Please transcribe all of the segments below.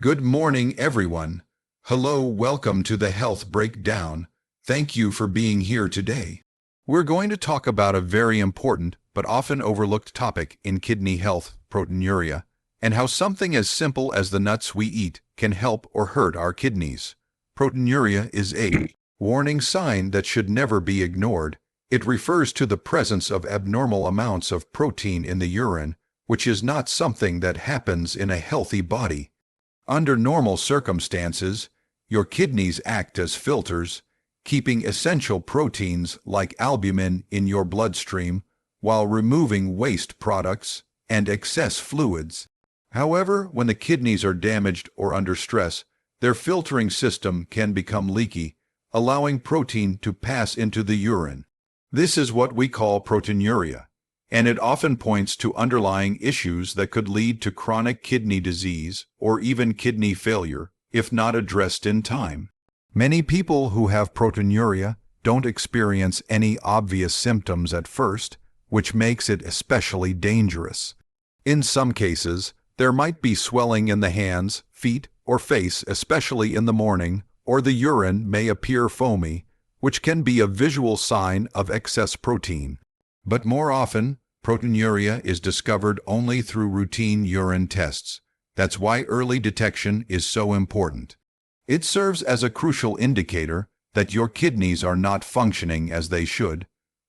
Good morning, everyone. Hello, welcome to the Health Breakdown. Thank you for being here today. We're going to talk about a very important but often overlooked topic in kidney health, proteinuria, and how something as simple as the nuts we eat can help or hurt our kidneys. Proteinuria is a warning sign that should never be ignored. It refers to the presence of abnormal amounts of protein in the urine, which is not something that happens in a healthy body. Under normal circumstances, your kidneys act as filters, keeping essential proteins like albumin in your bloodstream while removing waste products and excess fluids. However, when the kidneys are damaged or under stress, their filtering system can become leaky, allowing protein to pass into the urine. This is what we call proteinuria, and it often points to underlying issues that could lead to chronic kidney disease or even kidney failure if not addressed in time. Many people who have proteinuria don't experience any obvious symptoms at first, which makes it especially dangerous. In some cases, there might be swelling in the hands, feet, or face, especially in the morning, or the urine may appear foamy, which can be a visual sign of excess protein. But more often, proteinuria is discovered only through routine urine tests. That's why early detection is so important. It serves as a crucial indicator that your kidneys are not functioning as they should.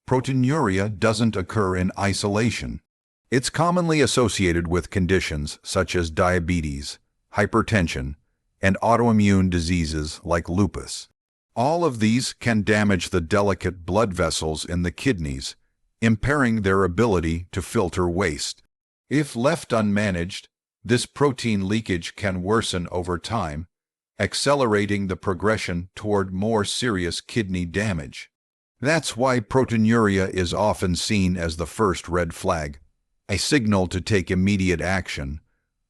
Proteinuria doesn't occur in isolation. It's commonly associated with conditions such as diabetes, hypertension, and autoimmune diseases like lupus. All of these can damage the delicate blood vessels in the kidneys, impairing their ability to filter waste. If left unmanaged, this protein leakage can worsen over time, accelerating the progression toward more serious kidney damage. That's why proteinuria is often seen as the first red flag, a signal to take immediate action.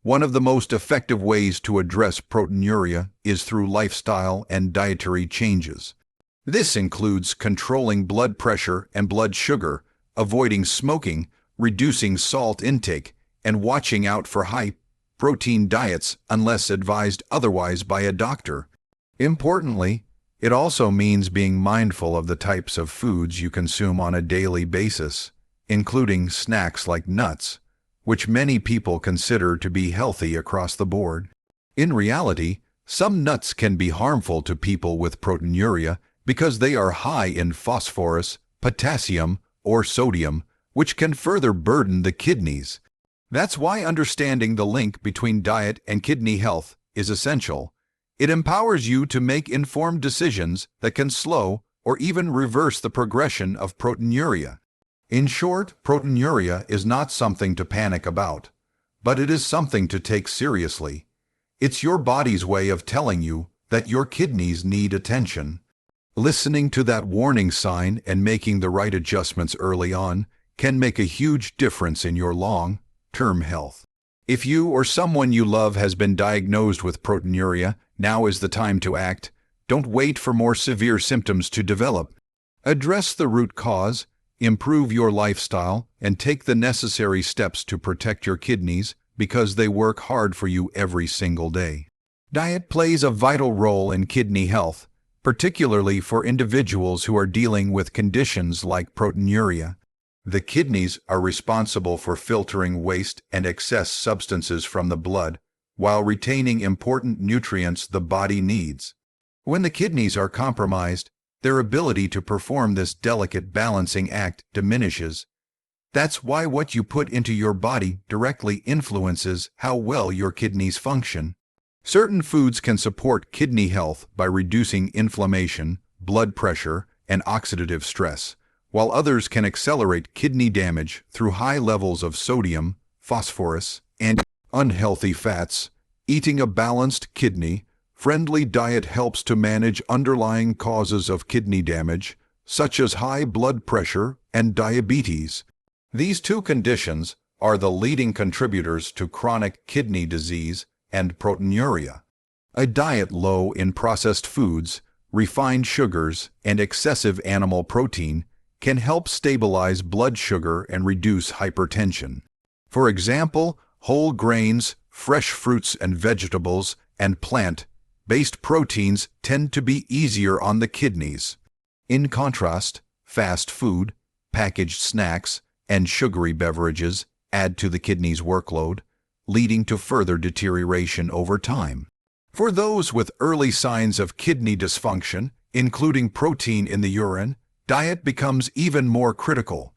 One of the most effective ways to address proteinuria is through lifestyle and dietary changes. This includes controlling blood pressure and blood sugar, avoiding smoking, reducing salt intake, and watching out for high-protein diets unless advised otherwise by a doctor. Importantly, it also means being mindful of the types of foods you consume on a daily basis, including snacks like nuts, which many people consider to be healthy across the board. In reality, some nuts can be harmful to people with proteinuria because they are high in phosphorus, potassium, or sodium, which can further burden the kidneys. That's why understanding the link between diet and kidney health is essential. It empowers you to make informed decisions that can slow or even reverse the progression of proteinuria. In short, proteinuria is not something to panic about, but it is something to take seriously. It's your body's way of telling you that your kidneys need attention. Listening to that warning sign and making the right adjustments early on can make a huge difference in your long-term health. If you or someone you love has been diagnosed with proteinuria, now is the time to act. Don't wait for more severe symptoms to develop. Address the root cause, improve your lifestyle, and take the necessary steps to protect your kidneys because they work hard for you every single day. Diet plays a vital role in kidney health, particularly for individuals who are dealing with conditions like proteinuria. The kidneys are responsible for filtering waste and excess substances from the blood while retaining important nutrients the body needs. When the kidneys are compromised, their ability to perform this delicate balancing act diminishes. That's why what you put into your body directly influences how well your kidneys function. Certain foods can support kidney health by reducing inflammation, blood pressure, and oxidative stress, while others can accelerate kidney damage through high levels of sodium, phosphorus, and unhealthy fats. Eating a balanced, kidney-friendly diet helps to manage underlying causes of kidney damage, such as high blood pressure and diabetes. These two conditions are the leading contributors to chronic kidney disease and proteinuria. A diet low in processed foods, refined sugars, and excessive animal protein can help stabilize blood sugar and reduce hypertension. For example, whole grains, fresh fruits and vegetables, and plant-based proteins tend to be easier on the kidneys. In contrast, fast food, packaged snacks, and sugary beverages add to the kidney's workload, leading to further deterioration over time. For those with early signs of kidney dysfunction, including protein in the urine, diet becomes even more critical.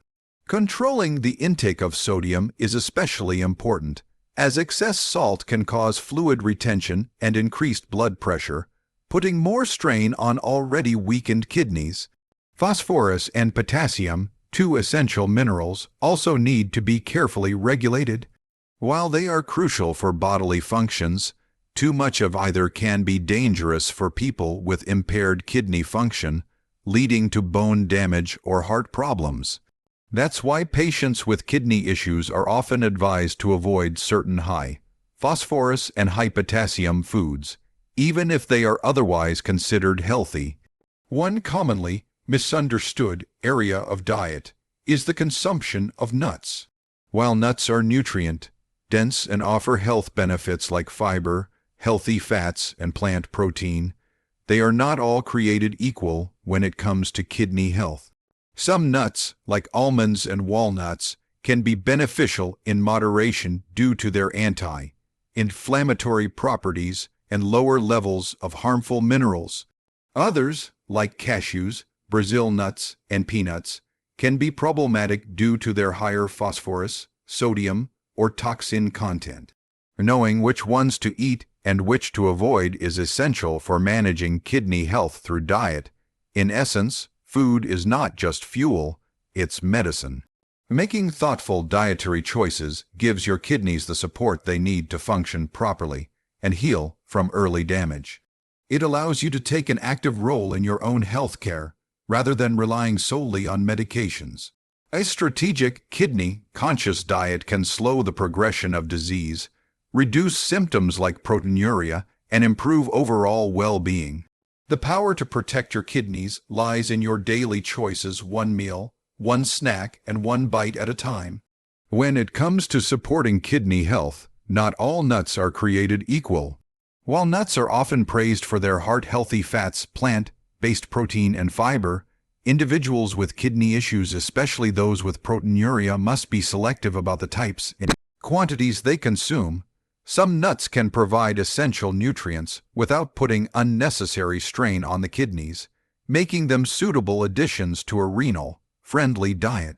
Controlling the intake of sodium is especially important, as excess salt can cause fluid retention and increased blood pressure, putting more strain on already weakened kidneys. Phosphorus and potassium, two essential minerals, also need to be carefully regulated. While they are crucial for bodily functions, too much of either can be dangerous for people with impaired kidney function, leading to bone damage or heart problems. That's why patients with kidney issues are often advised to avoid certain high phosphorus and high potassium foods, even if they are otherwise considered healthy. One commonly misunderstood area of diet is the consumption of nuts. While nuts are nutrient-dense and offer health benefits like fiber, healthy fats, and plant protein, they are not all created equal when it comes to kidney health. Some nuts, like almonds and walnuts, can be beneficial in moderation due to their anti-inflammatory properties and lower levels of harmful minerals. Others, like cashews, Brazil nuts, and peanuts, can be problematic due to their higher phosphorus, sodium, or toxin content. Knowing which ones to eat and which to avoid is essential for managing kidney health through diet. In essence, food is not just fuel, it's medicine. Making thoughtful dietary choices gives your kidneys the support they need to function properly and heal from early damage. It allows you to take an active role in your own health care rather than relying solely on medications. A strategic, kidney-conscious diet can slow the progression of disease, reduce symptoms like proteinuria, and improve overall well-being. The power to protect your kidneys lies in your daily choices: one meal, one snack, and one bite at a time. When it comes to supporting kidney health, not all nuts are created equal. While nuts are often praised for their heart-healthy fats, plant-based protein, and fiber, individuals with kidney issues, especially those with proteinuria, must be selective about the types and quantities they consume. Some nuts can provide essential nutrients without putting unnecessary strain on the kidneys, making them suitable additions to a renal-friendly diet.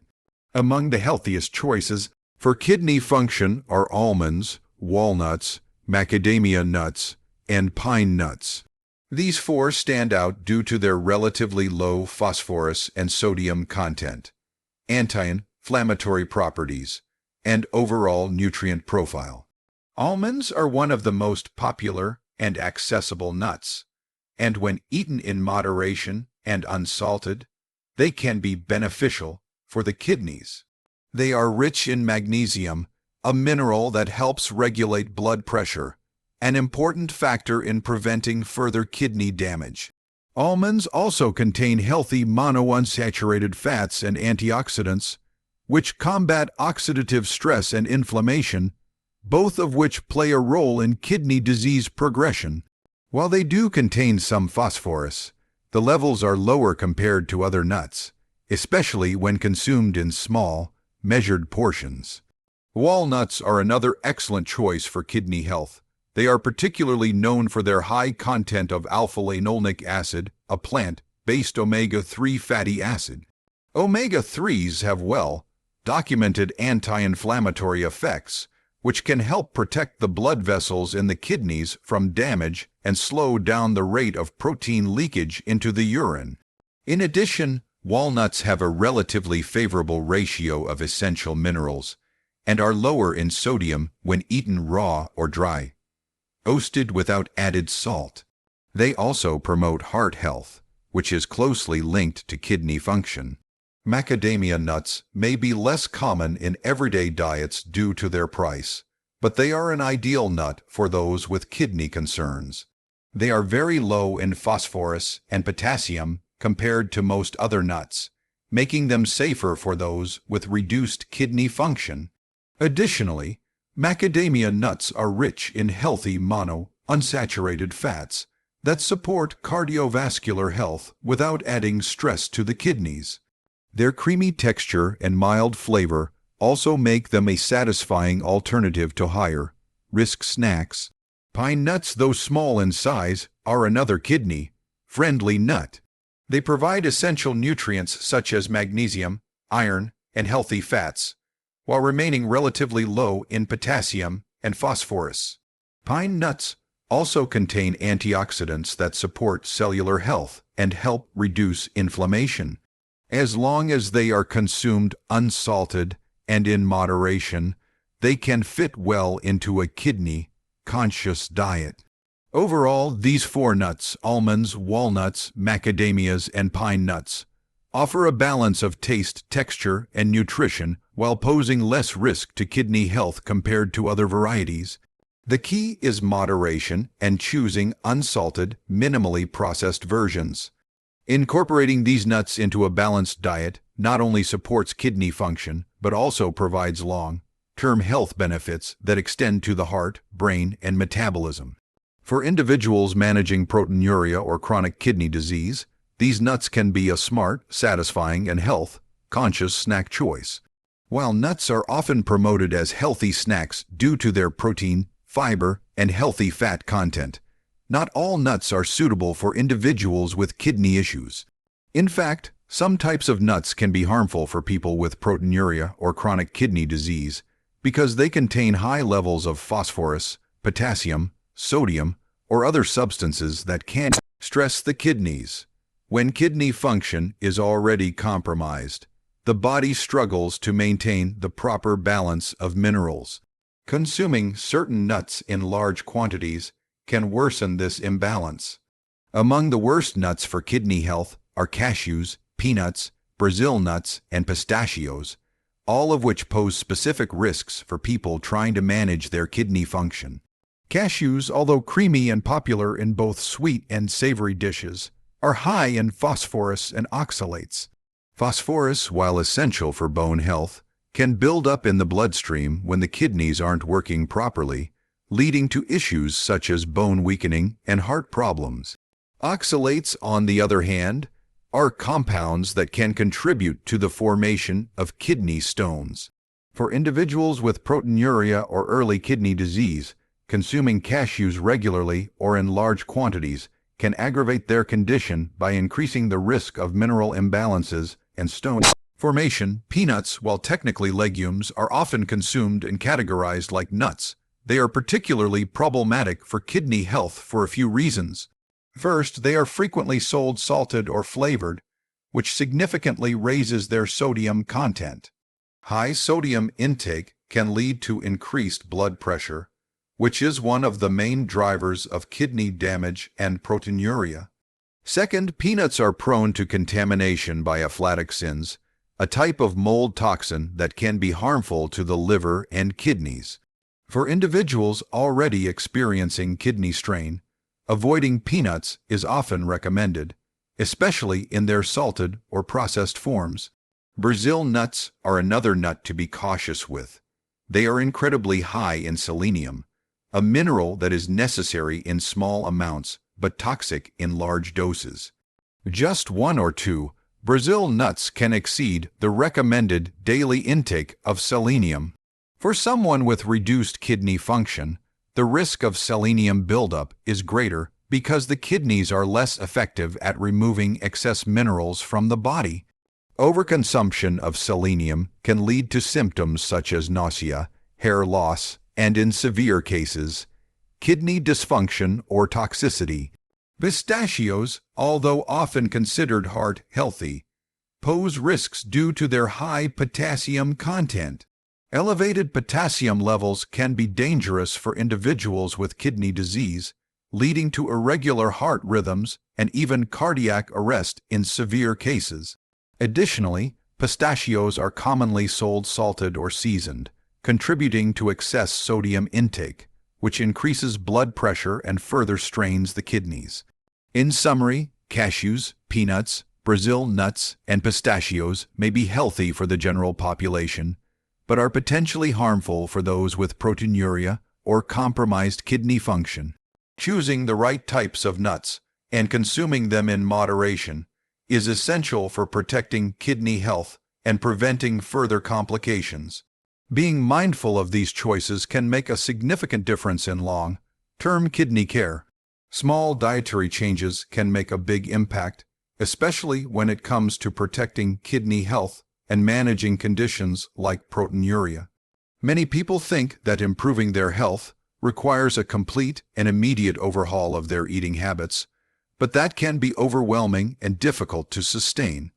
Among the healthiest choices for kidney function are almonds, walnuts, macadamia nuts, and pine nuts. These four stand out due to their relatively low phosphorus and sodium content, anti-inflammatory properties, and overall nutrient profile. Almonds are one of the most popular and accessible nuts, and when eaten in moderation and unsalted, they can be beneficial for the kidneys. They are rich in magnesium, a mineral that helps regulate blood pressure, an important factor in preventing further kidney damage. Almonds also contain healthy monounsaturated fats and antioxidants, which combat oxidative stress and inflammation, both of which play a role in kidney disease progression. While they do contain some phosphorus, the levels are lower compared to other nuts, especially when consumed in small, measured portions. Walnuts are another excellent choice for kidney health. They are particularly known for their high content of alpha-linolenic acid, a plant-based omega-3 fatty acid. Omega-3s have well-documented anti-inflammatory effects, which can help protect the blood vessels in the kidneys from damage and slow down the rate of protein leakage into the urine. In addition, walnuts have a relatively favorable ratio of essential minerals and are lower in sodium when eaten raw or dry, roasted without added salt. They also promote heart health, which is closely linked to kidney function. Macadamia nuts may be less common in everyday diets due to their price, but they are an ideal nut for those with kidney concerns. They are very low in phosphorus and potassium compared to most other nuts, making them safer for those with reduced kidney function. Additionally, macadamia nuts are rich in healthy unsaturated fats that support cardiovascular health without adding stress to the kidneys. Their creamy texture and mild flavor also make them a satisfying alternative to higher-risk snacks. Pine nuts, though small in size, are another kidney-friendly nut. They provide essential nutrients such as magnesium, iron, and healthy fats, while remaining relatively low in potassium and phosphorus. Pine nuts also contain antioxidants that support cellular health and help reduce inflammation. As long as they are consumed unsalted and in moderation, they can fit well into a kidney-conscious diet. Overall, these 4 nuts, almonds, walnuts, macadamias, and pine nuts, offer a balance of taste, texture, and nutrition while posing less risk to kidney health compared to other varieties. The key is moderation and choosing unsalted, minimally processed versions. Incorporating these nuts into a balanced diet not only supports kidney function, but also provides long-term health benefits that extend to the heart, brain, and metabolism. For individuals managing proteinuria or chronic kidney disease, these nuts can be a smart, satisfying, and health-conscious snack choice. While nuts are often promoted as healthy snacks due to their protein, fiber, and healthy fat content, not all nuts are suitable for individuals with kidney issues. In fact, some types of nuts can be harmful for people with proteinuria or chronic kidney disease because they contain high levels of phosphorus, potassium, sodium, or other substances that can stress the kidneys. When kidney function is already compromised, the body struggles to maintain the proper balance of minerals. Consuming certain nuts in large quantities can worsen this imbalance. Among the worst nuts for kidney health are cashews, peanuts, Brazil nuts, and pistachios, all of which pose specific risks for people trying to manage their kidney function. Cashews, although creamy and popular in both sweet and savory dishes, are high in phosphorus and oxalates. Phosphorus, while essential for bone health, can build up in the bloodstream when the kidneys aren't working properly, leading to issues such as bone weakening and heart problems. Oxalates, on the other hand, are compounds that can contribute to the formation of kidney stones. For individuals with proteinuria or early kidney disease, consuming cashews regularly or in large quantities can aggravate their condition by increasing the risk of mineral imbalances and stone formation. Peanuts, while technically legumes, are often consumed and categorized like nuts. They are particularly problematic for kidney health for a few reasons. First, they are frequently sold salted or flavored, which significantly raises their sodium content. High sodium intake can lead to increased blood pressure, which is one of the main drivers of kidney damage and proteinuria. Second, peanuts are prone to contamination by aflatoxins, a type of mold toxin that can be harmful to the liver and kidneys. For individuals already experiencing kidney strain, avoiding peanuts is often recommended, especially in their salted or processed forms. Brazil nuts are another nut to be cautious with. They are incredibly high in selenium, a mineral that is necessary in small amounts but toxic in large doses. Just 1 or 2 Brazil nuts can exceed the recommended daily intake of selenium. For someone with reduced kidney function, the risk of selenium buildup is greater because the kidneys are less effective at removing excess minerals from the body. Overconsumption of selenium can lead to symptoms such as nausea, hair loss, and in severe cases, kidney dysfunction or toxicity. Pistachios, although often considered heart healthy, pose risks due to their high potassium content. Elevated potassium levels can be dangerous for individuals with kidney disease, leading to irregular heart rhythms and even cardiac arrest in severe cases. Additionally, pistachios are commonly sold salted or seasoned, contributing to excess sodium intake, which increases blood pressure and further strains the kidneys. In summary, cashews, peanuts, Brazil nuts, and pistachios may be healthy for the general population, but are potentially harmful for those with proteinuria or compromised kidney function. Choosing the right types of nuts and consuming them in moderation is essential for protecting kidney health and preventing further complications. Being mindful of these choices can make a significant difference in long-term kidney care. Small dietary changes can make a big impact, especially when it comes to protecting kidney health and managing conditions like proteinuria. Many people think that improving their health requires a complete and immediate overhaul of their eating habits, but that can be overwhelming and difficult to sustain.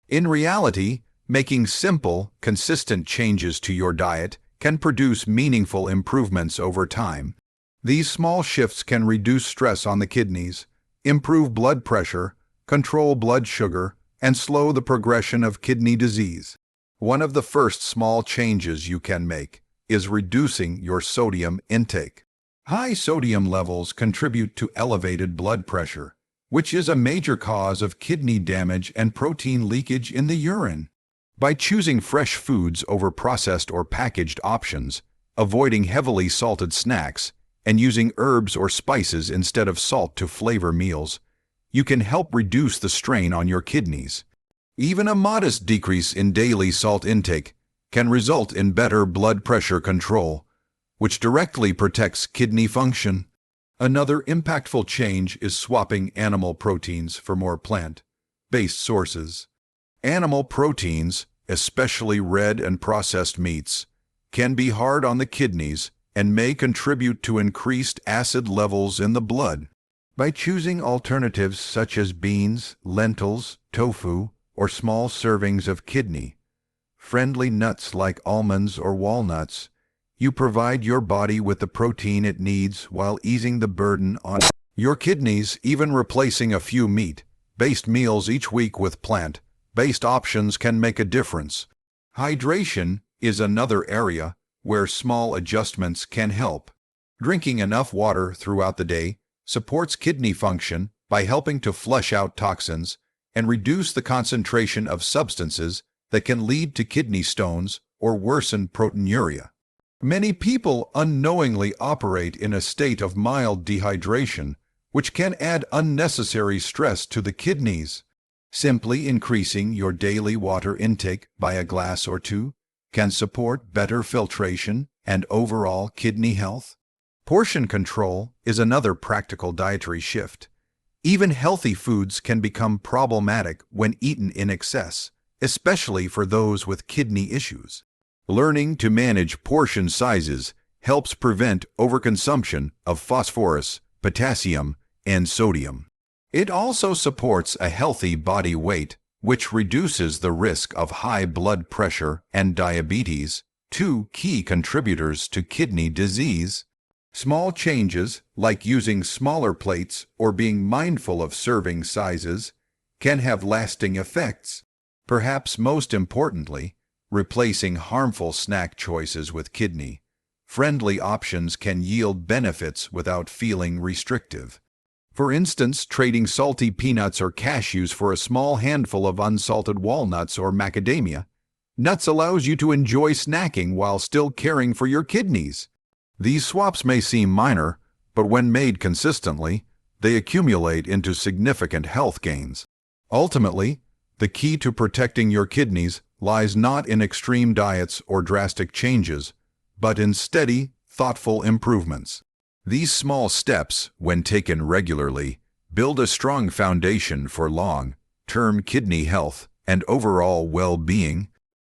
In reality, making simple, consistent changes to your diet can produce meaningful improvements over time. These small shifts can reduce stress on the kidneys, improve blood pressure, control blood sugar, and slow the progression of kidney disease. One of the first small changes you can make is reducing your sodium intake. High sodium levels contribute to elevated blood pressure, which is a major cause of kidney damage and protein leakage in the urine. By choosing fresh foods over processed or packaged options, avoiding heavily salted snacks, and using herbs or spices instead of salt to flavor meals, you can help reduce the strain on your kidneys. Even a modest decrease in daily salt intake can result in better blood pressure control, which directly protects kidney function. Another impactful change is swapping animal proteins for more plant-based sources. Animal proteins, especially red and processed meats, can be hard on the kidneys and may contribute to increased acid levels in the blood. By choosing alternatives such as beans, lentils, tofu, or small servings of kidney-friendly nuts like almonds or walnuts, you provide your body with the protein it needs while easing the burden on your kidneys. Even replacing a few meat-based meals each week with plant-based options can make a difference. Hydration is another area where small adjustments can help. Drinking enough water throughout the day supports kidney function by helping to flush out toxins and reduce the concentration of substances that can lead to kidney stones or worsen proteinuria. Many people unknowingly operate in a state of mild dehydration, which can add unnecessary stress to the kidneys. Simply increasing your daily water intake by a glass or two can support better filtration and overall kidney health. Portion control is another practical dietary shift. Even healthy foods can become problematic when eaten in excess, especially for those with kidney issues. Learning to manage portion sizes helps prevent overconsumption of phosphorus, potassium, and sodium. It also supports a healthy body weight, which reduces the risk of high blood pressure and diabetes, two key contributors to kidney disease. Small changes, like using smaller plates or being mindful of serving sizes, can have lasting effects. Perhaps most importantly, replacing harmful snack choices with kidney-friendly options can yield benefits without feeling restrictive. For instance, trading salty peanuts or cashews for a small handful of unsalted walnuts or macadamia nuts allows you to enjoy snacking while still caring for your kidneys. These swaps may seem minor, but when made consistently, they accumulate into significant health gains. Ultimately, the key to protecting your kidneys lies not in extreme diets or drastic changes, but in steady, thoughtful improvements. These small steps, when taken regularly, build a strong foundation for long-term kidney health and overall well-being.